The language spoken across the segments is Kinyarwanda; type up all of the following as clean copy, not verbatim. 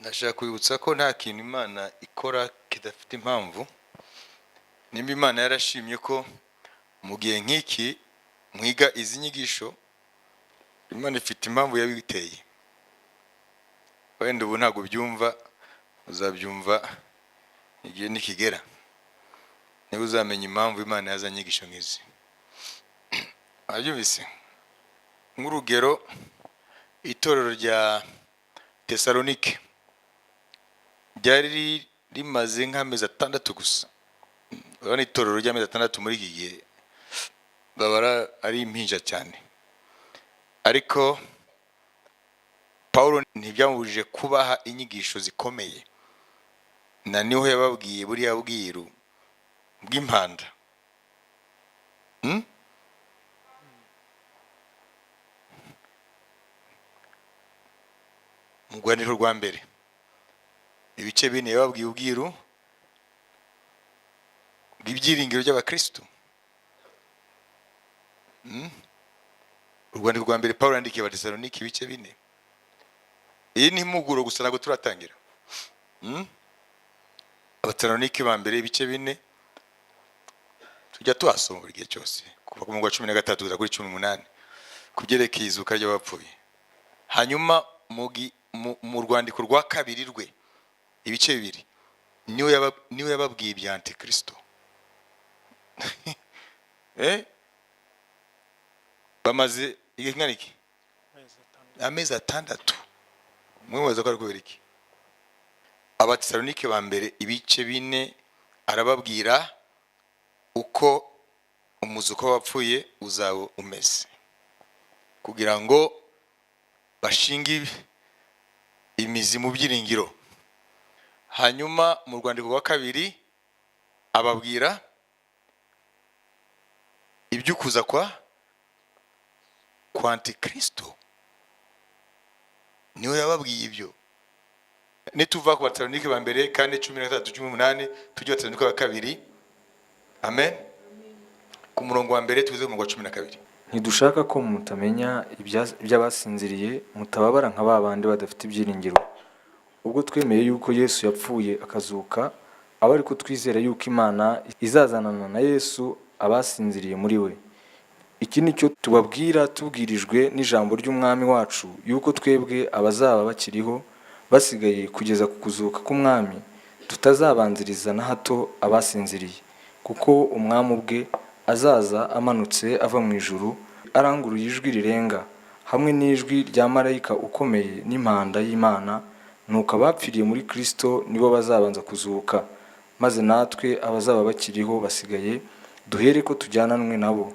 Ndashaka kwibutsa ko nta kintu Imana ikora kidafite impamvu. Nimba Imana yarashimye ko mu gihe nk'iki mwiga izi nyigisho, Imana ifite impamvu yabiteye. Wenda ubu ntabwo byumva, uzabyumva igihe nikigera. Niba uzamenya impamvu Imana yazanye inyigisho nk'izi. Abyumvise? Nk'urugero, itorero rya Tesalonike ryari rimaze nk'amezi 6 gusa. Urabona itorero ry'amezi 6 muri iki gihe babara ari impinja cyane. Ariko Paulo ntibyamubujije kubaha inyigisho zikomeye. Na niho yababwiye buriya bwiru bw'impanda. Mu rwandiko rwa mbere ibice 4 yababwiye ubwiru bw'ibyiringiro by'abakristo. Urwandiko rwa mbere Paulo yandikiye Abatesalonike ibice 4. Iyi ni impuguro gusa ntabwo turatangira. Abatesalonike ba mbere ibice 4 tujya tuhasoma buri gihe cyose kuva ku mwaka wa 13 kugeza kuri 18 kubyerekeye izuka ry'abapfuye. Hanyuma mu rwandiko rwa kabiri rwe ibice 2 niwe yababwiye ibya Antikristo. Bamaze igihe kingana iki? Amezi 6. Mwibaza ko ari kubera iki? Abatesalonike ba mbere ibice 4 arababwira uko umuzuko w'abapfuye uzaba umeze, kugira ngo bashinge imizi mu byiringiro. Hanyuma mu rwandiko rwa kabiri ababwira ibyukuza kwa Antikristo. Niwe yababwiye ibyo. Nituva ku Batesalonike ba mbere kandi 13:18 tujye Batesalonike ba kabiri. Amen. Ku murongo wa mbere tuze ku murongo wa 12. Ntidushaka ko mutamenya iby'abasinziriye, mutababara nka babandi badafite ibyiringiro. Ubwo twemeye yuko Yesu yapfuye akazuka, aba ariko twizera yuko Imana izazanana na Yesu abasinziriye muri we. Iki nicyo tubabwira tubwirijwe n'ijambo ry'umwami wacu, yuko twebwe abazaba bakiriho basigaye kugeza ku kuzuka k'umwami tutazabanziriza na hato abasinziriye. Kuko umwami ubwe azaza amanutse ava mu ijuru, aranguruye ijwi rirenga, hamwe n'ijwi rya marayika ukomeye n'impanda y'Imana, nuko abapfiriye muri Kristo nibo bazabanza kuzuka. Maze natwe abazaba bakiriho basigaye duhere ko tujyananwe nabo,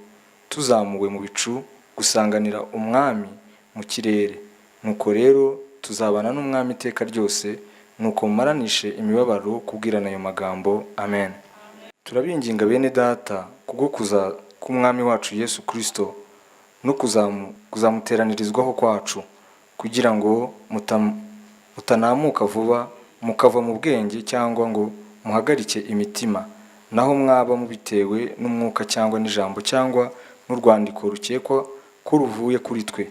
tuzamuwe mu bicu gusanganira umwami mu kirere. Nuko rero tuzabana n'umwami iteka ryose, nuko mumaranishe imibabaro kubwirana ayo magambo. Amen. Turabinginga bene data kubwo kuza k'umwami wacu Yesu Kristo no kuzamuteranirizwaho kwacu, kugira ngo mutanamuka vuba mukava mu bwenge cyangwa ngo muhagarike imitima, naho mwaba mubitewe n'umwuka cyangwa n'ijambo cyangwa n'urwandiko rukekwa ko ruvuye kuri twe,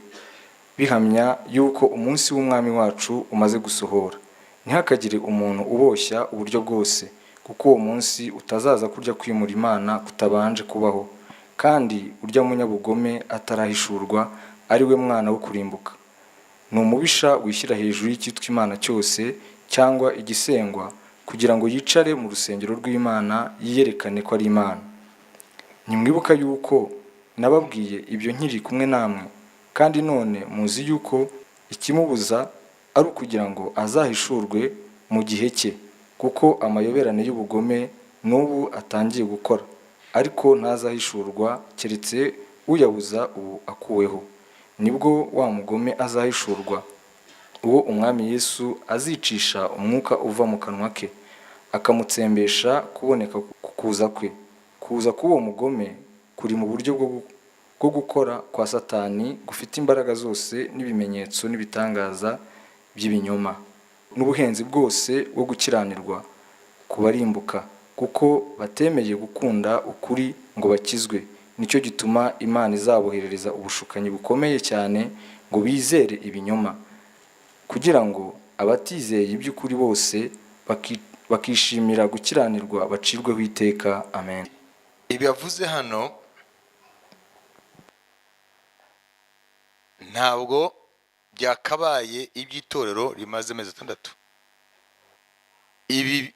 bihamya yuko umunsi w'umwami wacu umaze gusohora. Ntihakagire umuntu uboshya uburyo bwose, kuko uwo munsi utazaza kurya kwimura Imana kutabanje kubaho. Kandi urya munyabugome atarahishurwa ari we mwana wo kurimbuka. Ni umubisha wishyira hejuru y'icyitwa Imana cyose cyangwa igisengwa, kugira ngo yicare mu rusengero rw'Imana yiyerekane ko ari Imana. Nimwibuka yuko nababwiye ibyo nkiri kumwe namwe, kandi none muzi yuko ikimubuza ari ukugira ngo azahishurwe mu gihe cye, kuko amayoberane y'ubugome n'ubu atangiye gukora, ariko ntazahishurwa keretse uyabuza ubu akuweho. Nibwo wa mugome azahishurwa, uwo umwami Yesu azicisha umwuka uva mu kanwa ke, akamutsembesha kuboneka kukuza kwe. Kuza k'uwo mugome kuri mu buryo bwo gukora kwa Satani gufite imbaraga zose n'ibimenyetso n'ibitangaza by'ibinyoma, n'ubuhenzi bwose bwo gukiranirwa kubarimbuka, kuko batemeye gukunda ukuri ngo bakizwe. Nicyo gituma Imana izaboherereza ubushukanyi bukomeye cyane ngo bizere ibinyoma, kugira ngo abatizeye iby'ukuri bose bakishimira gukiranirwa bacirweho iteka. Amen. ibi yavuze hano ntabwo byakabaye iby'itorero rimaze amezi 6.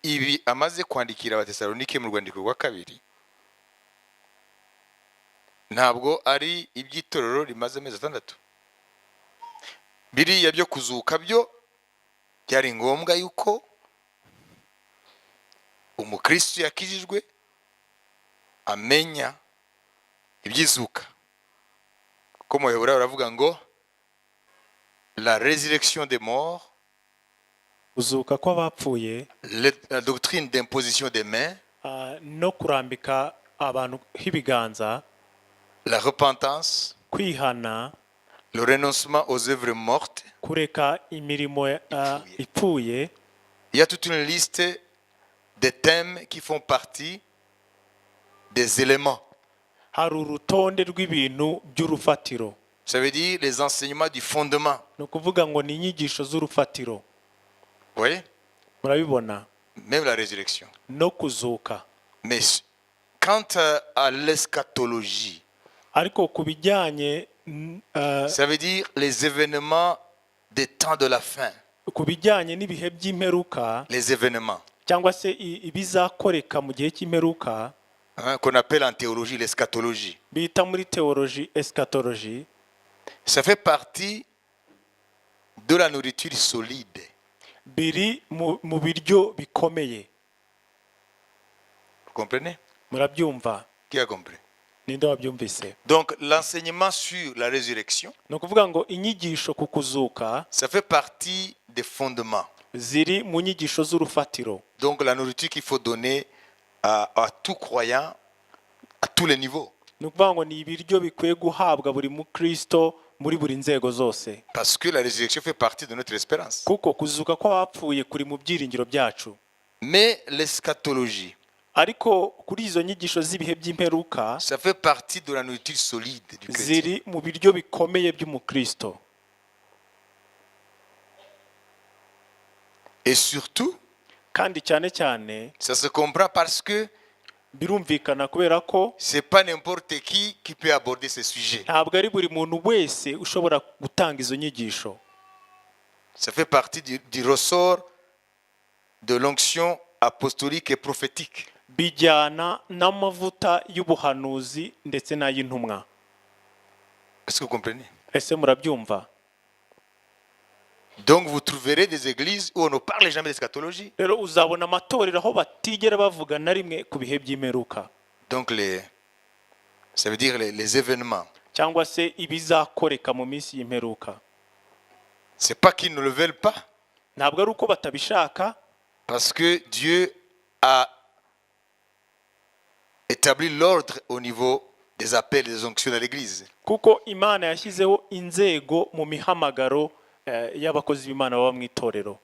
Ibi amaze kwandikira abatesalonike mu rwandiko rwa 2 ntabwo ari iby'itorero rimaze amezi 6. Biriya byo kuzuka byo byari ngombwa yuko umukristo yakijijwe amenya ibyizuka. Ko mu Heburayo baravuga ngo la résurrection des morts, kuzuka kw'abapfuye, la doctrine d'imposition des mains, no kurambika abantu h'ibiganza, la repentance, kwihana, le renoncement aux œuvres mortes. kureka imirimo ipfuye. Il y a toute une liste de thèmes qui font partie des éléments. Hari urutonde rw'ibintu by'urufatiro. Ça veut dire les enseignements du fondement. No kuvuga ngo ni inyigisho z'urufatiro. Vous voyez? Murabibona? Même la résurrection. No kuzuka. Mais quant à l'eschatologie, ariko kubijyanye ça veut dire les événements des temps de la fin. Kubijyanye n'ibihe by'imperuka, Les événements cyangwa se ibizakoreka mu gihe cy'imperuka, qu'on appelle en théologie l'eschatologie. bita muri théologie eschatologie. Ça fait partie de la nourriture solide. Biri mu biryo bikomeye. Vous comprenez? Murabyumva? Qui a compris? Ninde wabyumvise? Donc l'enseignement sur la résurrection, No kuvuga ngo inyigisho ku kuzuka ça fait partie des fondements. ziri mu nyigisho z'urufatiro. Donc la nourriture qu'il faut donner à tout croyant à tous les niveaux. No kuvuga ngo ni ibiryo bikwiye guhabwa buri mukristo muri buri nzego zose. Parce que la résurrection fait partie de notre espérance. Kuko kuzuka kw'abapfuye kuri mu byiringiro byacu. Mais l'eschatologie, ariko kuri izo nyigisho z'ibihe by'imperuka, ça fait partie de la nourriture solide du chrétien. ziri mu biryo bikomeye by'umukristo. Et surtout, kandi cyane cyane ça se comprend parce que birumvikana kubera ko c'est pas n'importe qui peut aborder ces sujets. ntabwo ari buri muntu wese ushobora gutanga izo nyigisho. Ça fait partie du ressort de l'onction apostolique et prophétique. Bijyana n'amavuta y'ubuhanuzi ndetse n'ay'intumwa. Est-ce que vous comprenez? Ese murabyumva? Donc vous trouverez des églises où on ne parle jamais d'eschatologie. Rero uzabona amatorero aho batigera bavuga na rimwe ku bihe by'imperuka. Donc ça veut dire les événements. Cyangwa se ibizakoreka mu minsi y'imperuka. C'est pas qu'ils ne le veulent pas. Ntabwo ari uko batabishaka. Parce que Dieu a établi l'ordre au niveau des appels et des onctions de l'église. Kuko Imana yashyizeho inzego mu mihamagaro y'abakozi b'Imana baba mu itorero.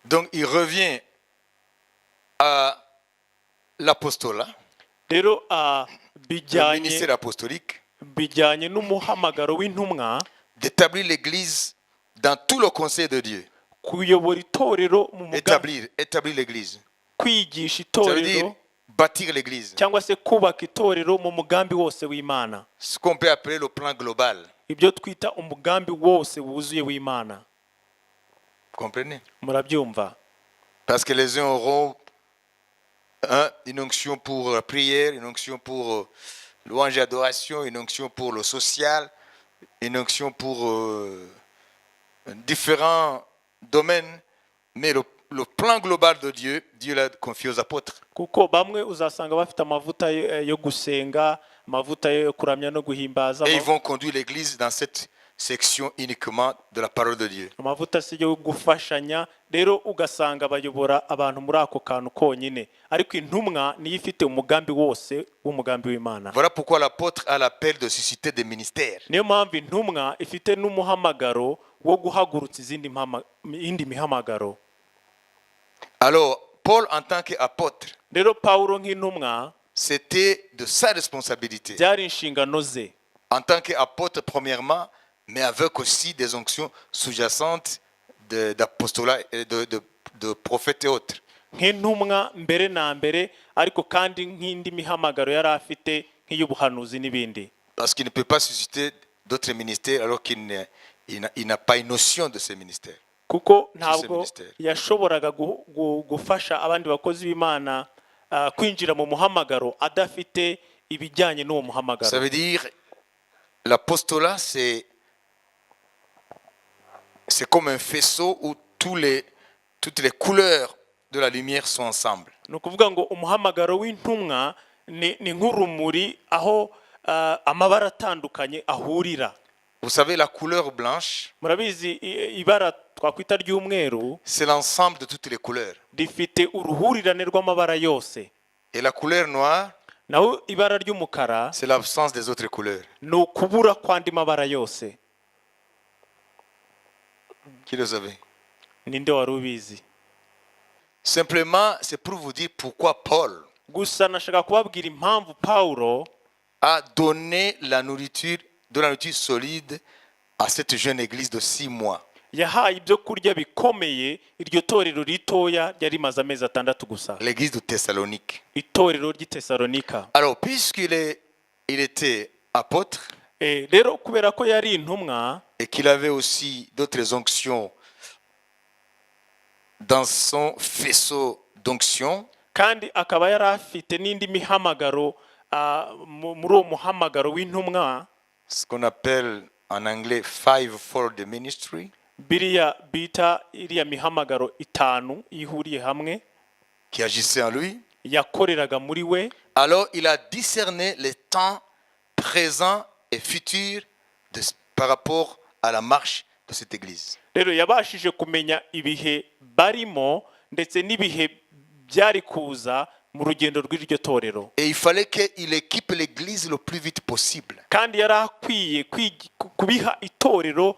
Donc il revient à l'apostolat, Rero le ministère apostolique, bijyanye n'umuhamagaro w'intumwa, d'établir l'église dans tout le conseil de Dieu. kuyobora itorero mu mugambi, Établir l'église. kwigisha Ça veut dire itorero bâtir l'église. cyangwa se kubaka itorero mu mugambi wose w'Imana. Ce qu'on peut appeler le plan global. Ibyo twita umugambi wose wuzuye w'Imana. Vous comprenez? Murabyumva? Parce que les uns auront une onction pour la prière, une onction pour louange et adoration, une onction pour le social, une onction pour différents domaines. Mais le plan global de Dieu, Dieu l'a confié aux apôtres. Kuko bamwe uzasanga bafite amavuta yo gusenga, amavuta yo kuramya no guhimbaza, Et ils vont conduire l'église dans cette section uniquement de la parole de Dieu. amavuta si yo gufashanya. Rero ugasanga bayobora abantu muri ako kantu konyine, ariko intumwa niyo ifite umugambi wose w'umugambi w'Imana. Voilà pourquoi l'apôtre a l'appel de susciter des ministères. Niyo mpamvu intumwa ifite n'umuhamagaro wo guhagurutsa indi mihamagaro. Alors, Paul en tant qu'apôtre, Rero Pawulo nk'intumwa c'était de sa responsabilité. byari inshingano ze. En tant qu'apôtre, premièrement, mais avec aussi des onctions sous-jacentes d'apostolat et de prophètes et autres. nk'intumwa mbere na mbere ariko kandi nk'indi mihamagaro yari afite nk'iy'ubuhanuzi n'ibindi. Parce qu'il ne peut pas susciter d'autres ministères alors il n'a pas une notion de ces ministères. Kuko ntabwo yashoboraga gufasha abandi bakozi b'Imana kwinjira mu muhamagaro adafite ibijyanye n'uwo muhamagaro. Ça veut dire l'apostolat c'est comme un faisceau où toutes les couleurs de la lumière sont ensemble. Ni ukuvuga ngo umuhamagaro w'intumwa ni nk'urumuri aho amabara atandukanye ahurira. Vous savez, la couleur blanche, murabizi ibara twakwita ry'umweru, c'est l'ensemble de toutes les couleurs. rifite uruhurirane rw'amabara yose. Et la couleur noire, naho ibara ry'umukara, c'est l'absence des autres couleurs. ni ukubura kw'andi mabara yose. Qui le savait? Ninde wari ubizi? Simplement, c'est pour vous dire pourquoi Paul gusa nashaka kubabwira impamvu Paulo a donné de la nourriture solide à cette jeune église de 6 mois. yahaye ibyo kurya bikomeye iryo torero ritoya ryari rimaze amezi 6 gusa. L'église de Thessalonique. Itorero ry'i Thessalonika. Alors, puisqu'il était apôtre, rero kubera ko yari intumwa et qu'il avait aussi d'autres onctions dans son faisceau d'onction, kandi akaba yari afite n'indi mihamagaro muri uwo muhamagaro w'intumwa, ce qu'on appelle en anglais fivefold ministry, biriya bita iriya mihamagaro 5 ihuriye hamwe, qui agissait en lui. yakoreraga muri we. Alors il a discerné les temps présents et futurs par rapport à la marche de cette église. Rero yabashije kumenya ibihe barimo ndetse n'ibihe byari kuza mu rugendo rw'iryo torero. Et il fallait qu'il équipe l'église le plus vite possible. Kandi yari akwiye kubiha itorero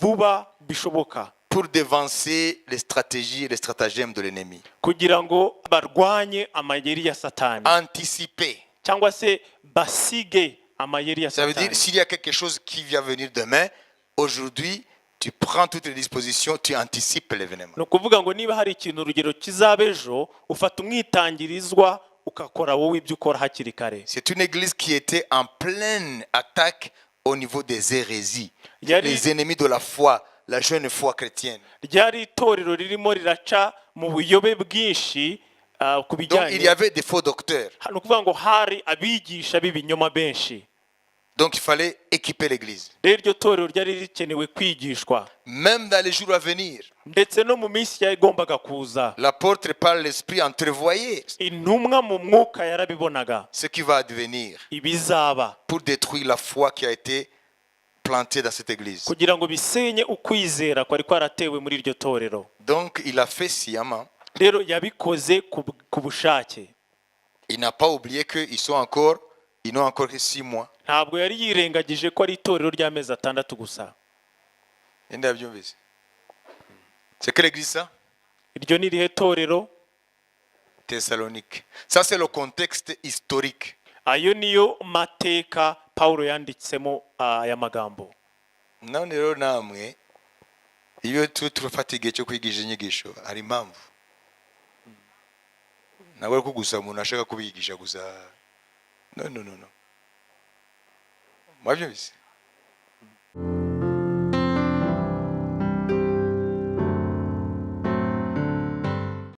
vuba bishoboka, pour devancer les stratégies et les stratagèmes de l'ennemi. kugira ngo barwanye amayeri ya Satani, Anticiper. cyangwa se basige amayeri ya Ça veut dire, Satani. s'il y a quelque chose qui va venir demain, aujourd'hui, tu prends toutes les dispositions, tu anticipes l'événement. Ni ukuvuga ngo niba hari ikintu urugero kizaba ejo, ufata umwitangirizwa ukakora wowe ibyo ukora hakiri kare. C'est une église qui était en pleine attaque au niveau des hérésies, les ennemis de la foi, la jeune foi chrétienne. Ryari itorero ririmo riraca mu buyobe bwinshi ku Donc il y bijyanye. avait des faux docteurs. Ni ukuvuga ngo hari abigisha b'ibinyoma benshi. Donc il fallait équiper l'église. Rero iryo torero ryari rikenewe kwigishwa. Même dans les jours à venir, Ndetse no mu minsi yagombaga kuza, l'apôtre par l'esprit entrevoyait intumwa mu mwuka yarabibonaga ce qui va advenir ibizaba, pour détruire la foi qui a été plantée dans cette église. kugira ngo bisenye ukwizera kwari kwaratewe muri iryo torero. Donc il a fait sciemment. Rero yabikoze ku bushake. Il n'a pas oublié qu'ils n'ont encore que 6 mois. Ntabwo yari yirengagije ko ari itorero ry'amezi 6 gusa. C'est quelle église ça? Iryo ni rihe torero? Thessalonique. Ça c'est le contexte historique. Ayo niyo mateka Paulo yanditsemo aya magambo. None rero namwe iyo turafata igihe cyo kwigisha inyigisho hari impamvu. Ntabwo ari ko gusa umuntu ashaka kubigisha gusa. No. Mwabyumvise?